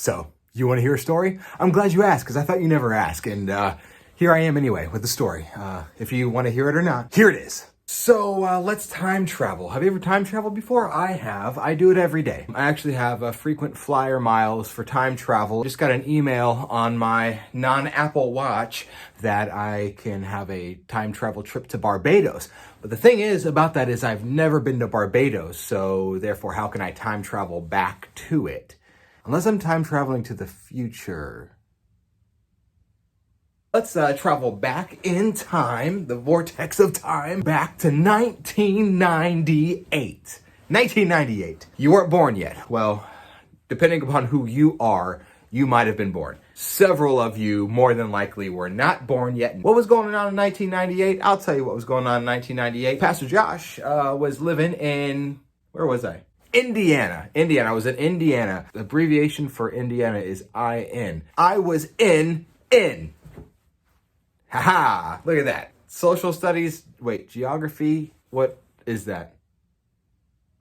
So, you want to hear a story? I'm glad you asked because I thought you never ask. And here I am anyway with the story. If you want to hear it or not, here it is. So let's time travel. Have you ever time traveled before? I have. I do it every day. I actually have frequent flyer miles for time travel. Just got an email on my non-Apple Watch that I can have a time travel trip to Barbados. But the thing is about that is I've never been to Barbados, so therefore how can I time travel back to it? Unless I'm time traveling to the future. Let's travel back in time, the vortex of time, back to 1998. 1998. You weren't born yet. Well, depending upon who you are, you might have been born. Several of you, more than likely, were not born yet. What was going on in 1998? I'll tell you what was going on in 1998. Pastor Josh was living in, where was I? Indiana. I was in Indiana. The abbreviation for Indiana is IN. I was in. Haha, look at that. Social studies, wait, geography, what is that?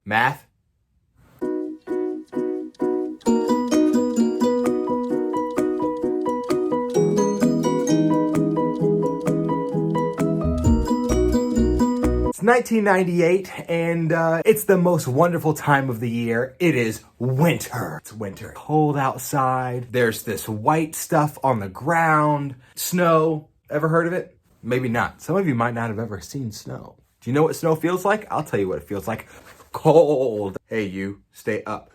Math? It's 1998 and it's the most wonderful time of the year. It is winter. It's winter. Cold outside. There's this white stuff on the ground. Snow. Ever heard of it? Maybe not. Some of you might not have ever seen snow. Do you know what snow feels like? I'll tell you what it feels like. Cold. Hey, you, stay up.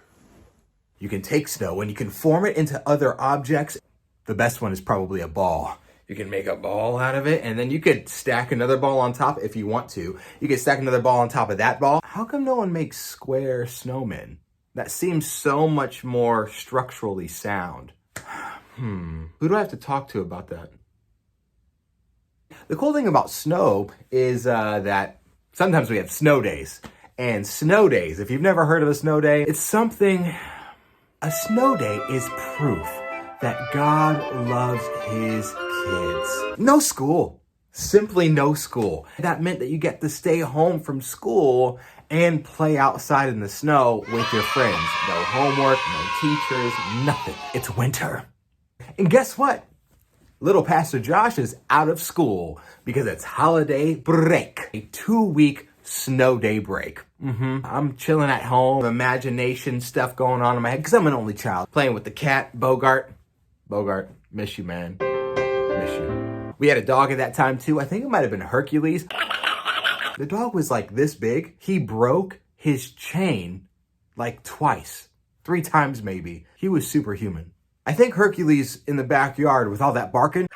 You can take snow and you can form it into other objects. The best one is probably a ball. You can make a ball out of it and then you could stack another ball on top if you want to. You could stack another ball on top of that ball. How come no one makes square snowmen? That seems so much more structurally sound. Who do I have to talk to about that? The cool thing about snow is that sometimes we have snow days. And snow days, if you've never heard of a snow day, it's something, a snow day is proof that God loves his kids. No school, simply no school. That meant that you get to stay home from school and play outside in the snow with your friends. No homework, no teachers, nothing. It's winter. And guess what? Little Pastor Josh is out of school because it's holiday break. A 2-week snow day break. I'm chilling at home, imagination stuff going on in my head because I'm an only child. Playing with the cat, Bogart. Bogart, miss you, man. Miss you. We had a dog at that time too. I think it might have been Hercules. The dog was like this big. He broke his chain like twice, 3 times maybe. He was superhuman. I think Hercules in the backyard with all that barking,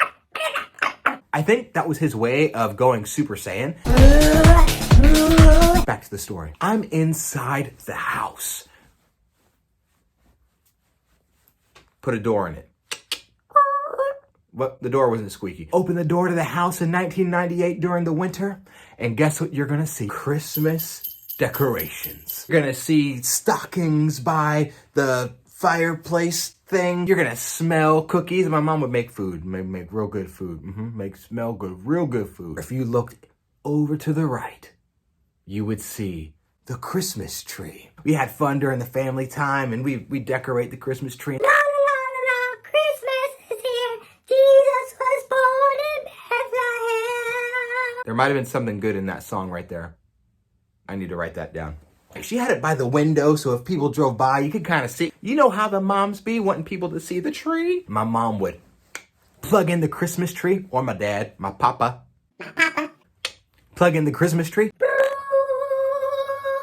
I think that was his way of going Super Saiyan. Back to the story. I'm inside the house. Put a door in it. What? The door wasn't squeaky. Open the door to the house in 1998 during the winter, and guess what you're gonna see? Christmas decorations. You're gonna see stockings by the fireplace thing. You're gonna smell cookies. My mom would make food, make real good food. Smell good, real good food. If you looked over to the right, you would see the Christmas tree. We had fun during the family time and we decorate the Christmas tree. La la la la, Christmas is here. Jesus was born in Bethlehem. There might have been something good in that song right there. I need to write that down. She had it by the window, so if people drove by, you could kind of see. You know how the moms be wanting people to see the tree? My mom would plug in the Christmas tree, or my dad, my papa. Plug in the Christmas tree.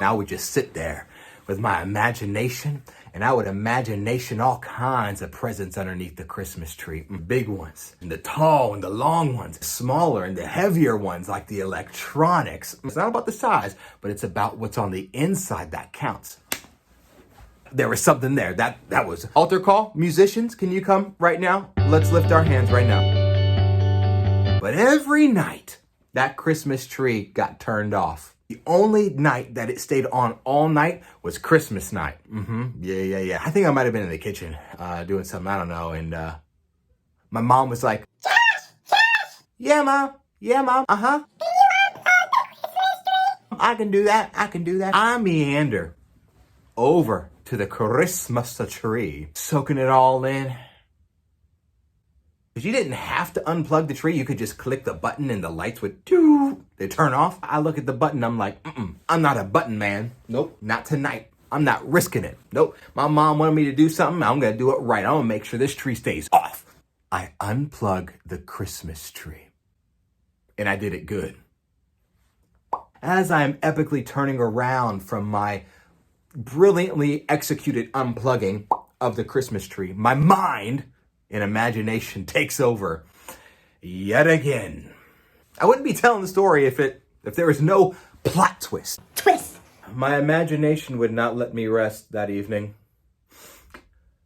I would just sit there with my imagination, and I would imagination all kinds of presents underneath the Christmas tree. Big ones, and the tall and the long ones, smaller and the heavier ones like the electronics. It's not about the size, but it's about what's on the inside that counts. There was something there. That was altar call. Musicians, can you come right now? Let's lift our hands right now. But every night, that Christmas tree got turned off. The only night that it stayed on all night was Christmas night. Yeah. I think I might have been in the kitchen doing something, I don't know. And my mom was like, Josh! Yeah, Mom. Uh-huh. I can do that. I meander over to the Christmas tree, soaking it all in. Because you didn't have to unplug the tree. You could just click the button and the lights would they turn off. I look at the button, I'm like, I'm not a button man. Nope, not tonight. I'm not risking it. Nope, my mom wanted me to do something. I'm gonna do it right. I'm gonna make sure this tree stays off. I unplug the Christmas tree. And I did it good. As I'm epically turning around from my brilliantly executed unplugging of the Christmas tree, my mind and imagination takes over yet again. I wouldn't be telling the story if there was no plot twist. Twist. My imagination would not let me rest that evening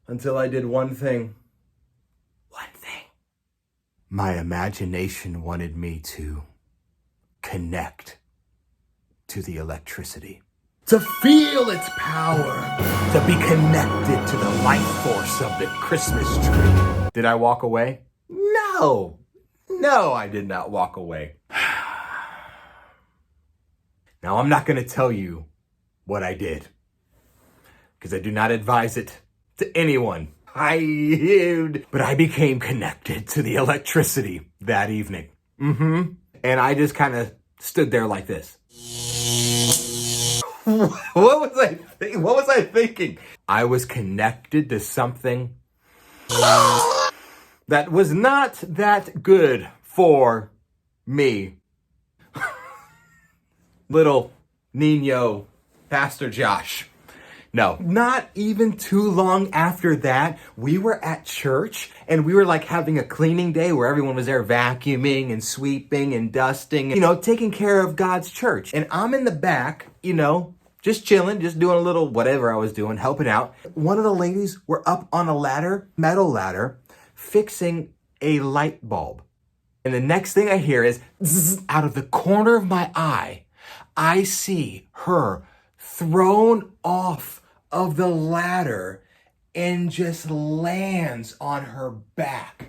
until I did one thing. One thing. My imagination wanted me to connect to the electricity. To feel its power. To be connected to the life force of the Christmas tree. Did I walk away? No. No, I did not walk away. Now, I'm not going to tell you what I did, because I do not advise it to anyone. But I became connected to the electricity that evening. And I just kind of stood there like this. What was I thinking? I was connected to something that was not that good for me. Little Nino, Pastor Josh. No, not even too long after that, we were at church and we were like having a cleaning day where everyone was there vacuuming and sweeping and dusting, taking care of God's church. And I'm in the back, just chilling, just doing a little whatever I was doing, helping out. One of the ladies were up on a ladder, metal ladder, fixing a light bulb. And the next thing I hear is zzz, out of the corner of my eye, I see her thrown off of the ladder and just lands on her back.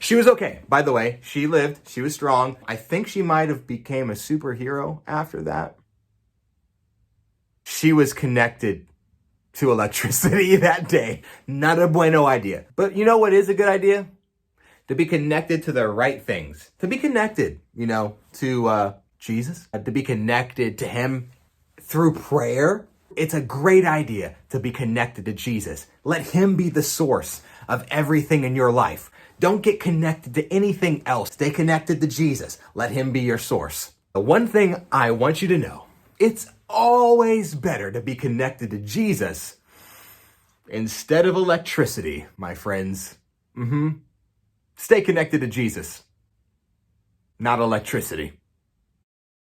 She was okay, by the way. She lived. She was strong. I think she might have became a superhero after that. She was connected to electricity that day. Not a bueno idea. But you know what is a good idea? To be connected to the right things. To be connected, to Jesus. To be connected to him through prayer. It's a great idea to be connected to Jesus. Let him be the source of everything in your life. Don't get connected to anything else. Stay connected to Jesus. Let him be your source. The one thing I want you to know, it's always better to be connected to Jesus instead of electricity, my friends. Stay connected to Jesus, not electricity.